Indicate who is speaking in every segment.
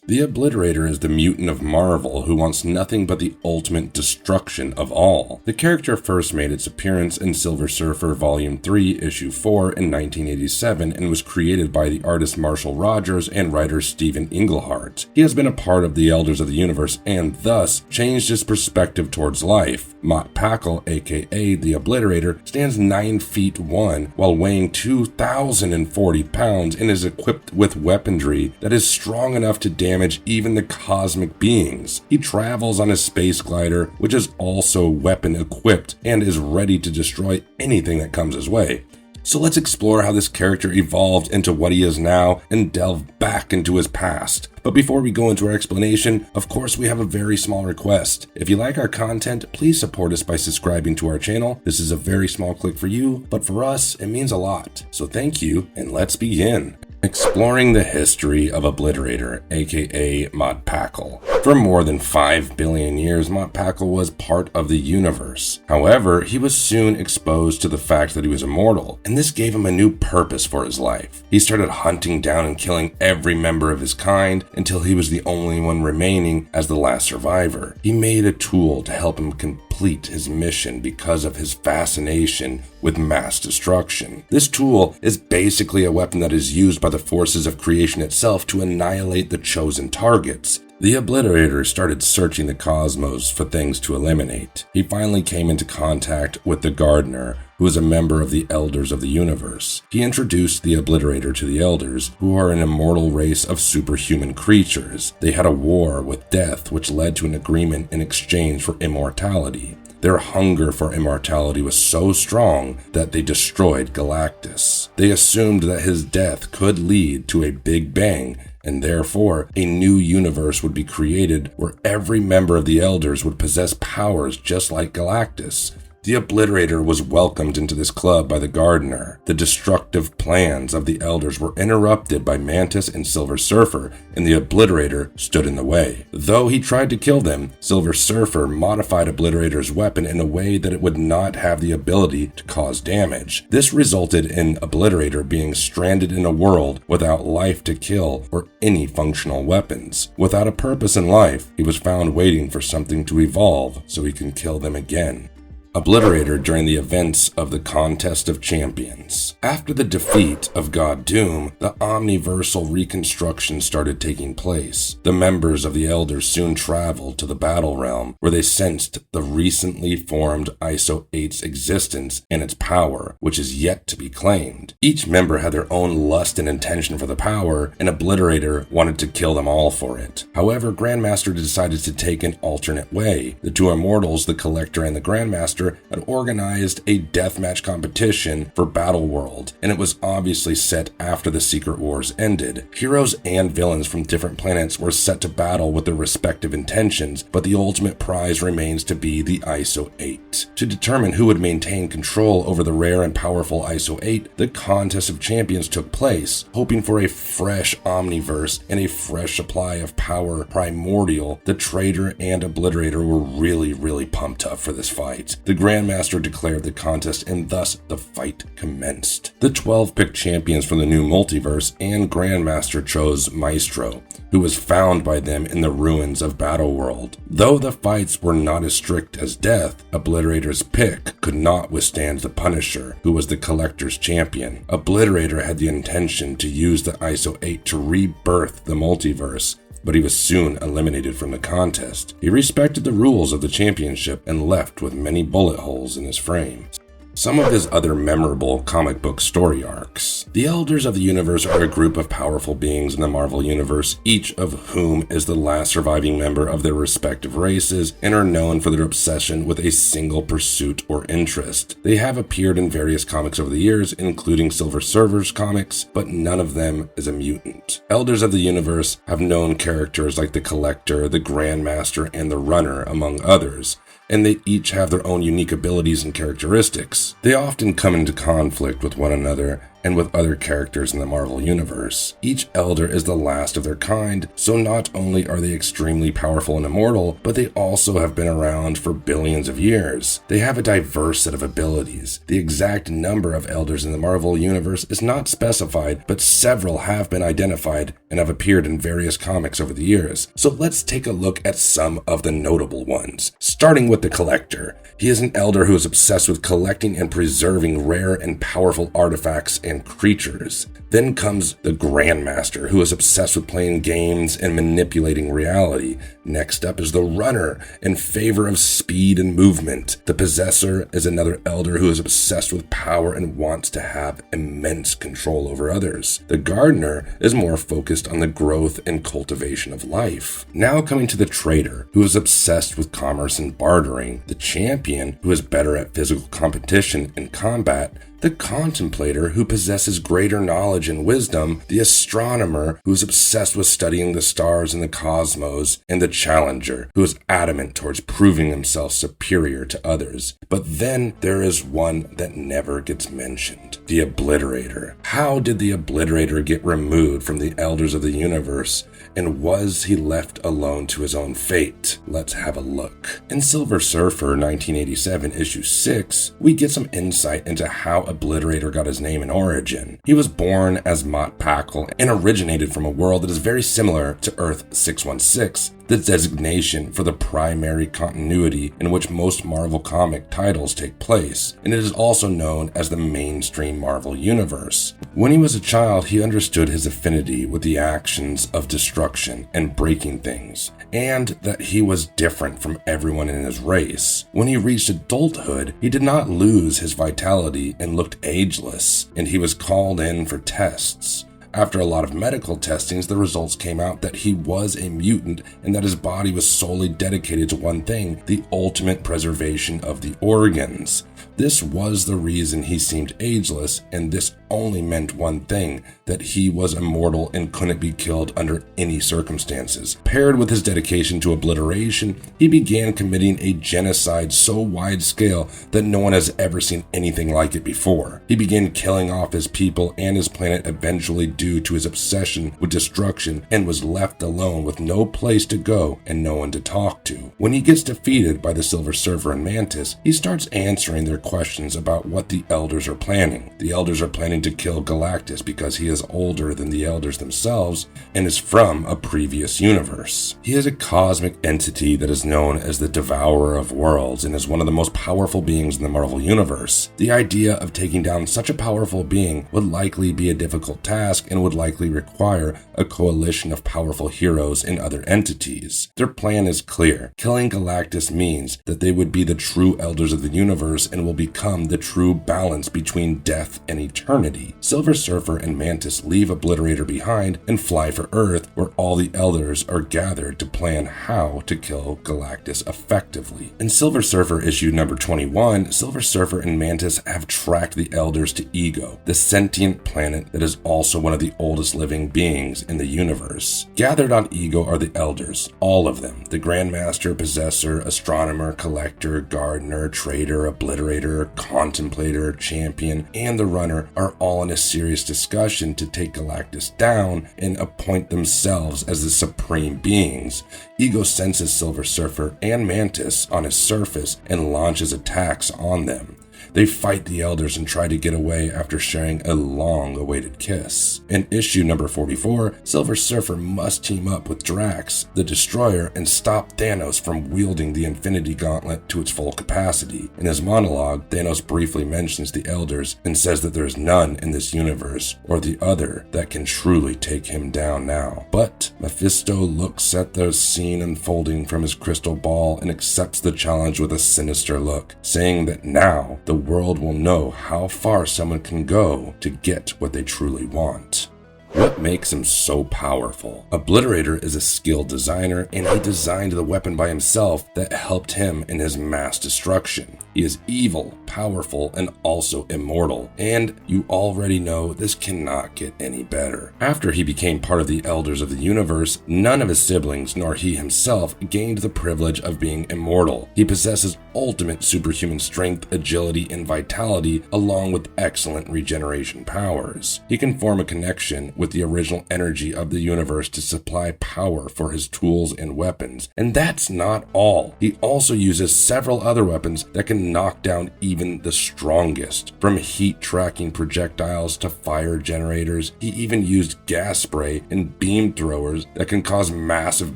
Speaker 1: The Obliterator is the mutant of Marvel who wants nothing but the ultimate destruction of all. The character first made its appearance in Silver Surfer Volume 3, Issue 4 in 1987 and was created by the artist Marshall Rogers and writer Stephen Englehart. He has been a part of the Elders of the Universe and thus changed his perspective towards life. Mott Packle, aka the Obliterator, stands 9 feet 1 while weighing 2,040 pounds and is equipped with weaponry that is strong enough to damage even the cosmic beings. He travels on a space glider, which is also weapon equipped and is ready to destroy anything that comes his way. So let's explore how this character evolved into what he is now and delve back into his past. But before we go into our explanation, of course we have a very small request. If you like our content, please support us by subscribing to our channel. This is a very small click for you, but for us, it means a lot. So thank you, and let's begin. Exploring the history of Obliterator, aka Mott Packle. For more than 5 billion years, Mott Packle was part of the universe. However, he was soon exposed to the fact that he was immortal, and this gave him a new purpose for his life. He started hunting down and killing every member of his kind until he was the only one remaining as the last survivor. He made a tool to help him complete his mission because of his fascination with mass destruction. This tool is basically a weapon that is used by the forces of creation itself to annihilate the chosen targets. The Obliterator started searching the cosmos for things to eliminate. He finally came into contact with the Gardener, who is a member of the Elders of the Universe. He introduced the Obliterator to the Elders, who are an immortal race of superhuman creatures. They had a war with death, which led to an agreement in exchange for immortality. Their hunger for immortality was so strong that they destroyed Galactus. They assumed that his death could lead to a Big Bang, and therefore a new universe would be created where every member of the Elders would possess powers just like Galactus. The Obliterator was welcomed into this club by the Gardener. The destructive plans of the Elders were interrupted by Mantis and Silver Surfer, and the Obliterator stood in the way. Though he tried to kill them, Silver Surfer modified Obliterator's weapon in a way that it would not have the ability to cause damage. This resulted in Obliterator being stranded in a world without life to kill or any functional weapons. Without a purpose in life, he was found waiting for something to evolve so he can kill them again. Obliterator during the events of the Contest of Champions. After the defeat of God Doom, the omniversal reconstruction started taking place. The members of the Elders soon traveled to the Battle Realm, where they sensed the recently formed ISO-8's existence and its power, which is yet to be claimed. Each member had their own lust and intention for the power, and Obliterator wanted to kill them all for it. However, Grandmaster decided to take an alternate way. The two immortals, the Collector and the Grandmaster, had organized a deathmatch competition for Battle World, and it was obviously set after the Secret Wars ended. Heroes and villains from different planets were set to battle with their respective intentions, but the ultimate prize remains to be the ISO-8. To determine who would maintain control over the rare and powerful ISO-8, the Contest of Champions took place, hoping for a fresh Omniverse and a fresh supply of power primordial. The Traitor and Obliterator were really pumped up for this fight. The Grandmaster declared the contest, and thus the fight commenced. The 12 picked champions from the new multiverse, and Grandmaster chose Maestro, who was found by them in the ruins of Battle World. Though the fights were not as strict as death, Obliterator's pick could not withstand the Punisher, who was the Collector's champion. Obliterator had the intention to use the ISO-8 to rebirth the multiverse, but he was soon eliminated from the contest. He respected the rules of the championship and left with many bullet holes in his frame. Some of his other memorable comic book story arcs. The Elders of the Universe are a group of powerful beings in the Marvel Universe, each of whom is the last surviving member of their respective races and are known for their obsession with a single pursuit or interest. They have appeared in various comics over the years, including Silver Surfer's comics, but none of them is a mutant. Elders of the Universe have known characters like the Collector, the Grandmaster, and the Runner, among others, and they each have their own unique abilities and characteristics. They often come into conflict with one another, and with other characters in the Marvel Universe. Each Elder is the last of their kind, so not only are they extremely powerful and immortal, but they also have been around for billions of years. They have a diverse set of abilities. The exact number of Elders in the Marvel Universe is not specified, but several have been identified and have appeared in various comics over the years. So let's take a look at some of the notable ones. Starting with the Collector. He is an Elder who is obsessed with collecting and preserving rare and powerful artifacts and creatures. Then comes the Grandmaster, who is obsessed with playing games and manipulating reality. Next up is the Runner, in favor of speed and movement. The Possessor is another Elder who is obsessed with power and wants to have immense control over others. The Gardener is more focused on the growth and cultivation of life. Now coming to the Trader, who is obsessed with commerce and bartering. The Champion, who is better at physical competition and combat. The Contemplator, who possesses greater knowledge and wisdom, the Astronomer, who is obsessed with studying the stars and the cosmos, and the Challenger, who is adamant towards proving himself superior to others. But then there is one that never gets mentioned, the Obliterator. How did the Obliterator get removed from the Elders of the Universe, and was he left alone to his own fate? Let's have a look. In Silver Surfer 1987 issue 6, we get some insight into how Obliterator got his name and origin. He was born as Mott Packle and originated from a world that is very similar to Earth 616, the designation for the primary continuity in which most Marvel comic titles take place, and it is also known as the mainstream Marvel Universe. When he was a child, he understood his affinity with the actions of destruction and breaking things, and that he was different from everyone in his race. When he reached adulthood, he did not lose his vitality and looked ageless, and he was called in for tests. After a lot of medical testings, the results came out that he was a mutant and that his body was solely dedicated to one thing, the ultimate preservation of the organs. This was the reason he seemed ageless, and this only meant one thing, that he was immortal and couldn't be killed under any circumstances. Paired with his dedication to obliteration, he began committing a genocide so wide-scale that no one has ever seen anything like it before. He began killing off his people and his planet eventually due to his obsession with destruction, and was left alone with no place to go and no one to talk to. When he gets defeated by the Silver Surfer and Mantis, he starts answering their questions about what the Elders are planning. The Elders are planning to kill Galactus because he is older than the Elders themselves and is from a previous universe. He is a cosmic entity that is known as the Devourer of Worlds and is one of the most powerful beings in the Marvel Universe. The idea of taking down such a powerful being would likely be a difficult task and would likely require a coalition of powerful heroes and other entities. Their plan is clear. Killing Galactus means that they would be the true Elders of the universe and will become the true balance between death and eternity. Silver Surfer and Mantis leave Obliterator behind and fly for Earth, where all the Elders are gathered to plan how to kill Galactus effectively. In Silver Surfer issue number 21, Silver Surfer and Mantis have tracked the Elders to Ego, the sentient planet that is also one of the oldest living beings in the universe. Gathered on Ego are the Elders, all of them. The Grandmaster, Possessor, Astronomer, Collector, Gardener, Trader, Obliterator, Contemplator, Champion, and the Runner are all in a serious discussion to take Galactus down and appoint themselves as the supreme beings. Ego senses Silver Surfer and Mantis on his surface and launches attacks on them. They fight the Elders and try to get away after sharing a long-awaited kiss. In issue number 44, Silver Surfer must team up with Drax, the Destroyer, and stop Thanos from wielding the Infinity Gauntlet to its full capacity. In his monologue, Thanos briefly mentions the Elders and says that there is none in this universe or the other that can truly take him down now. But Mephisto looks at the scene unfolding from his crystal ball and accepts the challenge with a sinister look, saying that now the world will know how far someone can go to get what they truly want. What makes him so powerful? Obliterator is a skilled designer, and he designed the weapon by himself that helped him in his mass destruction. He is evil, powerful, and also immortal. And you already know this cannot get any better. After he became part of the Elders of the Universe, none of his siblings nor he himself gained the privilege of being immortal. He possesses ultimate superhuman strength, agility, and vitality, along with excellent regeneration powers. He can form a connection with the original energy of the universe to supply power for his tools and weapons. And that's not all. He also uses several other weapons that can knock down even the strongest. From heat tracking projectiles to fire generators, he even used gas spray and beam throwers that can cause massive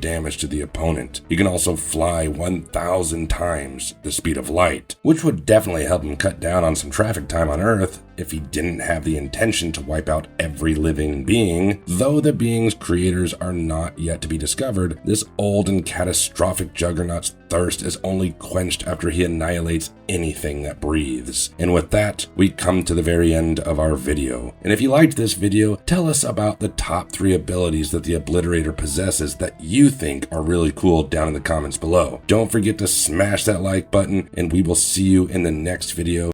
Speaker 1: damage to the opponent. He can also fly 1,000 times the speed of light, which would definitely help him cut down on some traffic time on Earth if he didn't have the intention to wipe out every living being. Though the being's creators are not yet to be discovered, this old and catastrophic juggernaut's thirst is only quenched after he annihilates anything that breathes. And with that, we come to the very end of our video. And if you liked this video, tell us about the top 3 abilities that the Obliterator possesses that you think are really cool down in the comments below. Don't forget to smash that like button, and we will see you in the next video.